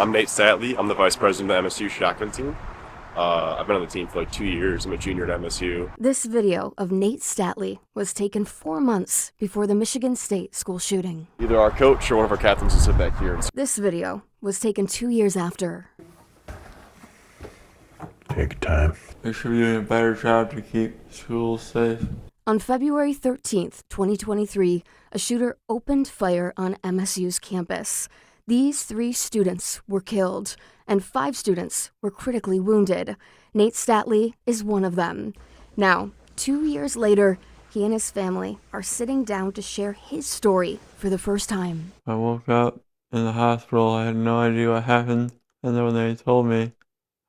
I'm Nate Statley. I'm the vice president of the MSU shotgun team. I've been on the team for like 2 years. I'm a junior at MSU. This video of Nate Statley was taken 4 months before the Michigan State school shooting. Either our coach or one of our captains will sit back here. This video was taken 2 years after. Take your time. We should be doing a better job to keep schools safe. On February 13th, 2023, a shooter opened fire on MSU's campus. These 3 students were killed, and 5 students were critically wounded. Nate Statley is one of them. Now, 2 years later, he and his family are sitting down to share his story for the first time. I woke up in the hospital. I had no idea what happened. And then when they told me,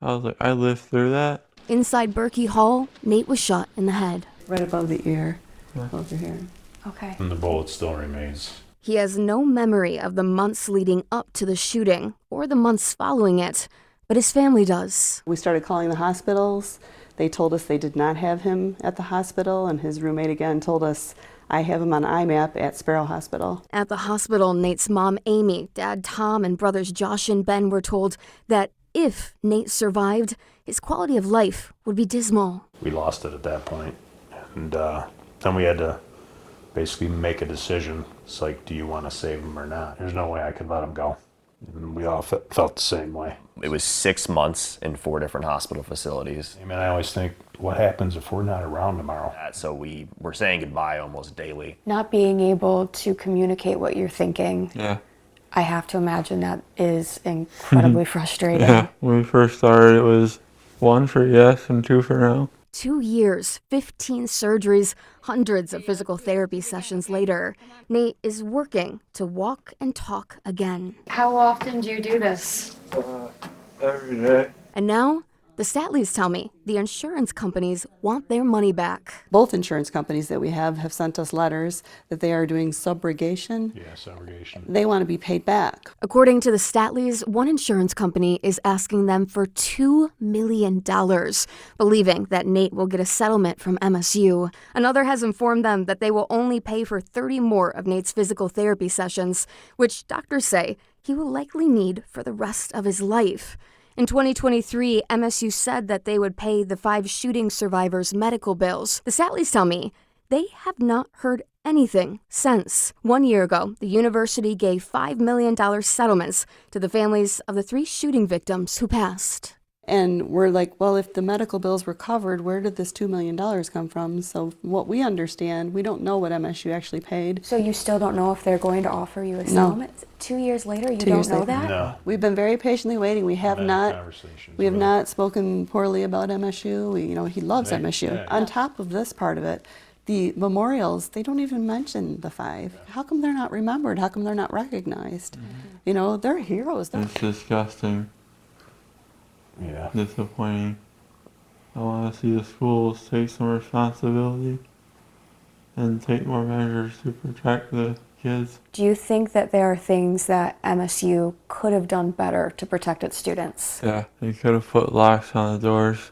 I was like, I lived through that? Inside Berkey Hall, Nate was shot in the head. Right above the ear, above your hair. Okay. And the bullet still remains. He has no memory of the months leading up to the shooting or the months following it, but his family does. We started calling the hospitals. They told us they did not have him at the hospital, and his roommate again told us, I have him on IMAP at Sparrow Hospital. At the hospital, Nate's mom, Amy, dad, Tom, and brothers Josh and Ben were told that if Nate survived, his quality of life would be dismal. We lost it at that point. And then we had to basically make a decision. It's like, do you want to save him or not? There's no way I could let him go. And we all felt the same way. It was 6 months in 4 different hospital facilities. I mean, I always think, what happens if we're not around tomorrow? So we were saying goodbye almost daily. Not being able to communicate what you're thinking. Yeah. I have to imagine that is incredibly frustrating. Yeah. When we first started, it was 1 for yes and 2 for no. 2 years, 15 surgeries, hundreds of physical therapy sessions later, Nate is working to walk and talk again. How often do you do this? Every day. And now, the Statleys tell me the insurance companies want their money back. Both insurance companies that we have sent us letters that they are doing subrogation. Yeah, subrogation. They want to be paid back. According to the Statleys, one insurance company is asking them for $2 million, believing that Nate will get a settlement from MSU. Another has informed them that they will only pay for 30 more of Nate's physical therapy sessions, which doctors say he will likely need for the rest of his life. In 2023, MSU said that they would pay the 5 shooting survivors' medical bills. The Statleys tell me they have not heard anything since. 1 year ago, the university gave $5 million settlements to the families of the 3 shooting victims who passed. And we're like, well, if the medical bills were covered, where did this $2 million come from? So what we understand, we don't know what MSU actually paid. So you still don't know if they're going to offer you a No. settlement? 2 years later, you 2 don't years know later. that? No. We've been very patiently waiting. We have Had not. conversations We have with not spoken poorly about MSU. He loves Right. MSU. Yeah. On top of this part of it, the memorials, they don't even mention the 5. How come they're not remembered? How come they're not recognized? They're heroes. It's disgusting. Yeah. Disappointing. I want to see the schools take some responsibility and take more measures to protect the kids. Do you think that there are things that MSU could have done better to protect its students? Yeah, they could have put locks on the doors,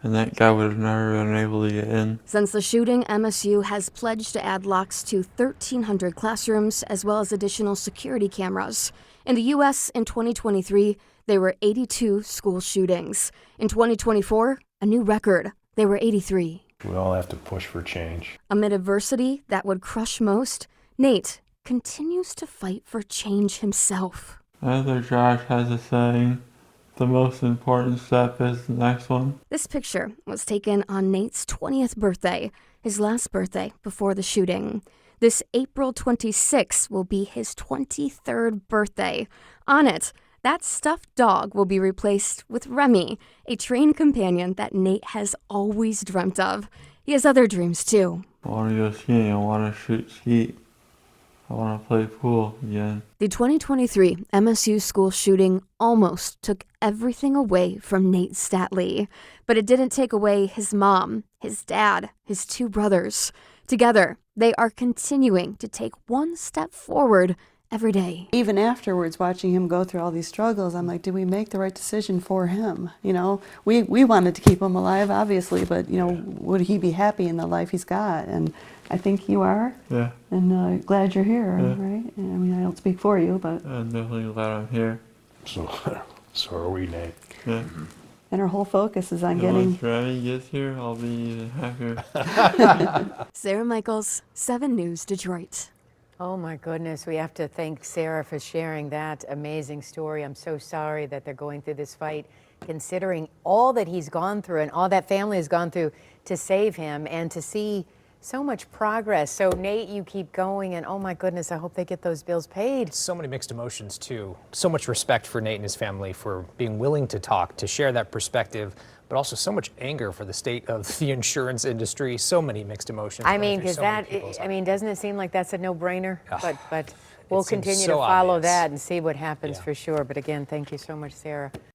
and that guy would have never been able to get in. Since the shooting, MSU has pledged to add locks to 1,300 classrooms as well as additional security cameras. In the U.S. in 2023, there were 82 school shootings. In 2024, a new record. There were 83. We all have to push for change. Amid adversity that would crush most, Nate continues to fight for change himself. As Josh has a saying, the most important step is the next one. This picture was taken on Nate's 20th birthday, his last birthday before the shooting. This April 26th will be his 23rd birthday. On it, that stuffed dog will be replaced with Remy, a trained companion that Nate has always dreamt of. He has other dreams too. I want to go skiing, I want to shoot skeet, I want to play pool again. The 2023 MSU school shooting almost took everything away from Nate Statley, but it didn't take away his mom, his dad, his 2 brothers. Together, they are continuing to take one step forward every day. Even afterwards, watching him go through all these struggles, I'm like, did we make the right decision for him? We wanted to keep him alive, obviously, but, would he be happy in the life he's got? And I think you are. Yeah. And glad you're here, Yeah. right? I mean, I don't speak for you, but... I'm definitely glad I'm here. So, so are we, Nate. Yeah. And our whole focus is on And getting. once Remy gets here, I'll be even happier. Sarah Michaels, 7 News, Detroit. Oh my goodness, we have to thank Sarah for sharing that amazing story. I'm so sorry that they're going through this fight, considering all that he's gone through and all that family has gone through to save him, and to see so much progress. So Nate, you keep going, and oh my goodness, I hope they get those bills paid. So many mixed emotions too. So much respect for Nate and his family for being willing to talk, to share that perspective, but also so much anger for the state of the insurance industry. So many mixed emotions. I going mean, through because so many that, people's I mean, doesn't it seem like that's a no-brainer? But we'll seems continue so to follow obvious. that and see what happens Yeah. for sure. But again, thank you so much, Sarah.